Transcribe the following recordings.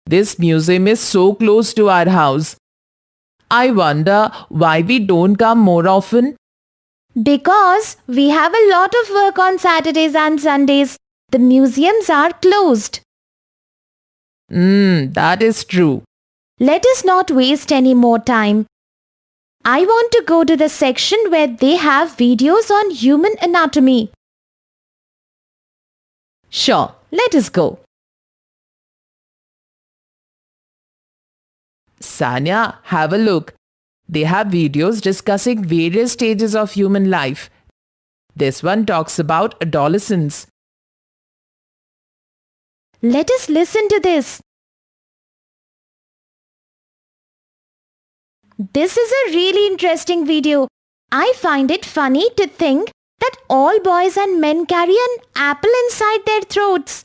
This museum is so close to our house. I wonder why we don't come more often. Because we have a lot of work on Saturdays and Sundays. The museums are closed. That is true. Let us not waste any more time. I want to go to the section where they have videos on human anatomy. Sure, let us go. Sanya, have a look. They have videos discussing various stages of human life. This one talks about adolescence. Let us listen to this. This is a really interesting video. I find it funny to think that all boys and men carry an apple inside their throats.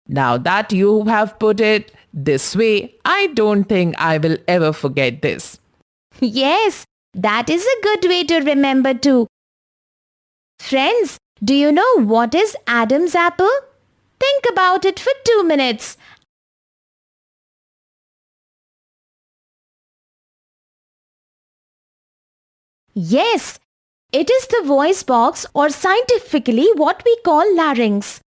Now that you have put it this way, I don't think I will ever forget this. Yes, that is a good way to remember too. Friends, do you know what is Adam's apple? Think about it for 2 minutes. Yes, it is the voice box, or scientifically what we call larynx.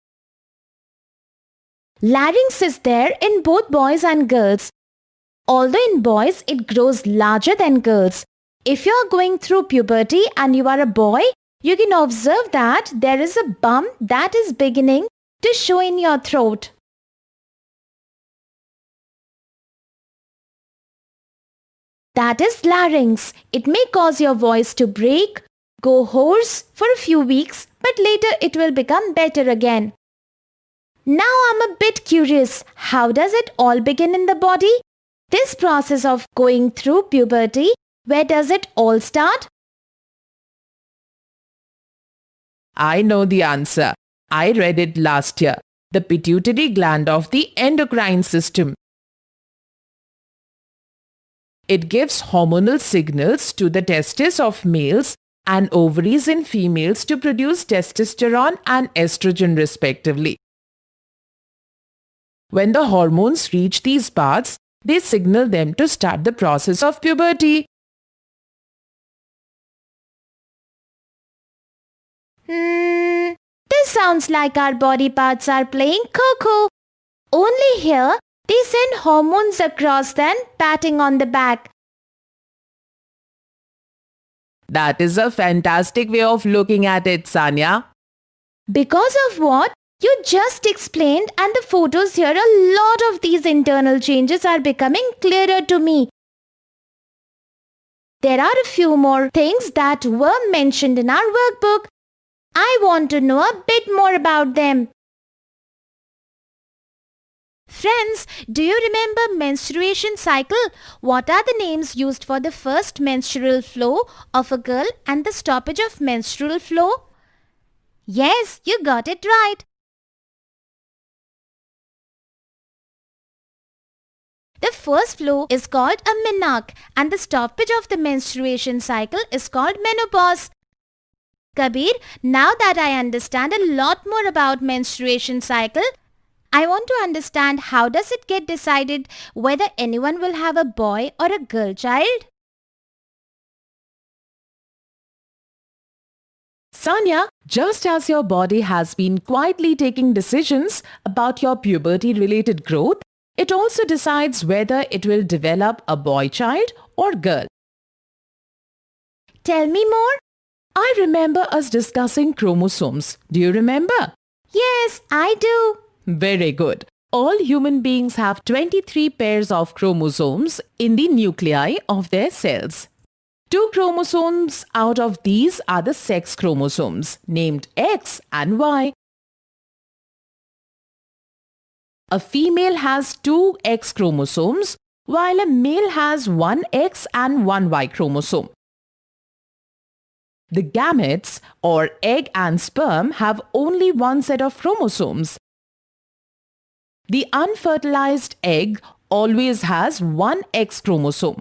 Larynx is there in both boys and girls. Although in boys it grows larger than girls. If you are going through puberty and you are a boy, you can observe that there is a bump that is beginning to show in your throat. That is larynx. It may cause your voice to break, go hoarse for a few weeks, but later it will become better again. Now I'm a bit curious. How does it all begin in the body? This process of going through puberty, where does it all start? I know the answer. I read it last year. The pituitary gland of the endocrine system. It gives hormonal signals to the testes of males and ovaries in females to produce testosterone and estrogen respectively. When the hormones reach these parts, they signal them to start the process of puberty. This sounds like our body parts are playing cuckoo. Only here, they send hormones across them, patting on the back. That is a fantastic way of looking at it, Sanya. Because of what you just explained and the photos here, a lot of these internal changes are becoming clearer to me. There are a few more things that were mentioned in our workbook. I want to know a bit more about them. Friends, do you remember menstruation cycle? What are the names used for the first menstrual flow of a girl and the stoppage of menstrual flow? Yes, you got it right. The first flow is called a menarche and the stoppage of the menstruation cycle is called menopause. Kabir, now that I understand a lot more about menstruation cycle, I want to understand how does it get decided whether anyone will have a boy or a girl child? Sanya, just as your body has been quietly taking decisions about your puberty-related growth, it also decides whether it will develop a boy child or girl. Tell me more. I remember us discussing chromosomes. Do you remember? Yes, I do. Very good. All human beings have 23 pairs of chromosomes in the nuclei of their cells. 2 chromosomes out of these are the sex chromosomes, named X and Y. A female has 2 X chromosomes, while a male has 1 X and 1 Y chromosome. The gametes, or egg and sperm, have only one set of chromosomes. The unfertilized egg always has 1 X chromosome.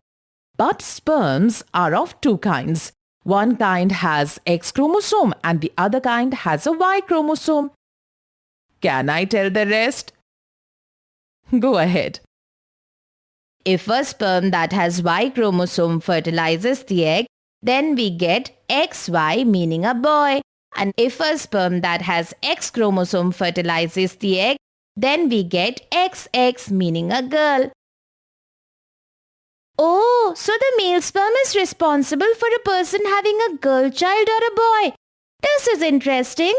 But sperms are of 2 kinds. One kind has X chromosome and the other kind has a Y chromosome. Can I tell the rest? Go ahead. If a sperm that has Y chromosome fertilizes the egg, then we get XY, meaning a boy. And if a sperm that has X chromosome fertilizes the egg, then we get XX, meaning a girl. Oh, so the male sperm is responsible for a person having a girl child or a boy. This is interesting.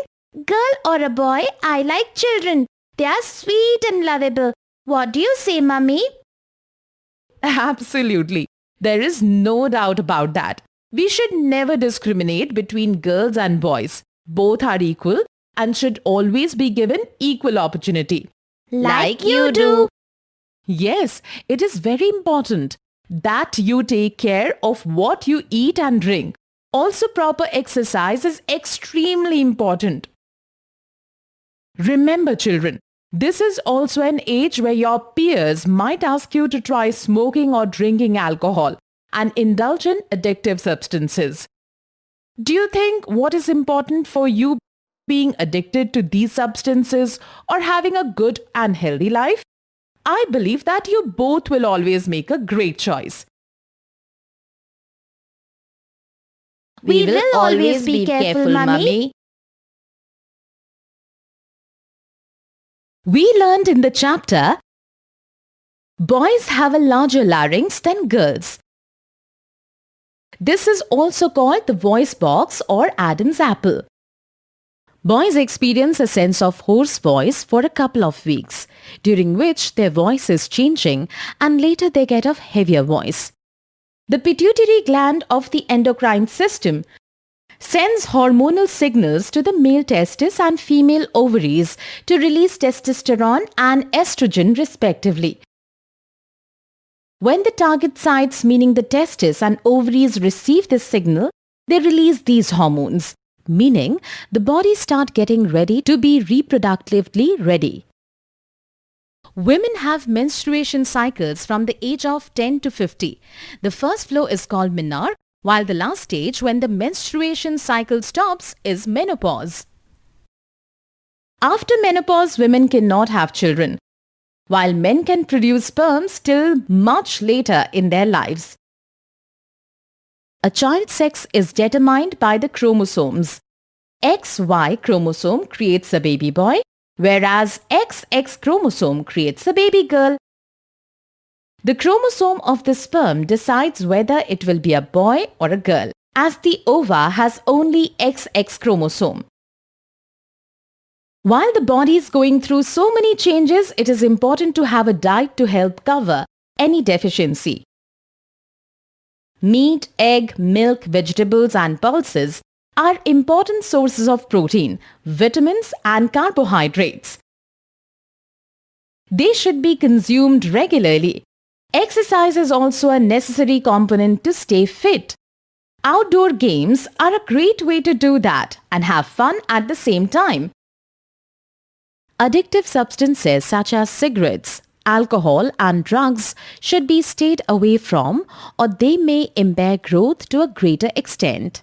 Girl or a boy, I like children. They are sweet and lovable. What do you say, Mummy? Absolutely. There is no doubt about that. We should never discriminate between girls and boys. Both are equal and should always be given equal opportunity. Like you do. Yes, it is very important that you take care of what you eat and drink. Also, proper exercise is extremely important. Remember, children, this is also an age where your peers might ask you to try smoking or drinking alcohol and indulge in addictive substances. Do you think what is important for you being addicted to these substances or having a good and healthy life? I believe that you both will always make a great choice. We will always be careful, Mummy. We learned in the chapter, boys have a larger larynx than girls. This is also called the voice box or Adam's apple. Boys experience a sense of hoarse voice for a couple of weeks, during which their voice is changing and later they get a heavier voice. The pituitary gland of the endocrine system sends hormonal signals to the male testis and female ovaries to release testosterone and estrogen respectively. When the target sites, meaning the testis and ovaries, receive this signal, they release these hormones, meaning the body start getting ready to be reproductively ready. Women have menstruation cycles from the age of 10 to 50. The first flow is called menarche, while the last stage when the menstruation cycle stops is menopause. After menopause, women cannot have children, while men can produce sperms till much later in their lives. A child's sex is determined by the chromosomes. XY chromosome creates a baby boy, whereas XX chromosome creates a baby girl. The chromosome of the sperm decides whether it will be a boy or a girl, as the ova has only XX chromosome. While the body is going through so many changes, it is important to have a diet to help cover any deficiency. Meat, egg, milk, vegetables and pulses are important sources of protein, vitamins and carbohydrates. They should be consumed regularly. Exercise is also a necessary component to stay fit. Outdoor games are a great way to do that and have fun at the same time. Addictive substances such as cigarettes, alcohol and drugs should be stayed away from, or they may impair growth to a greater extent.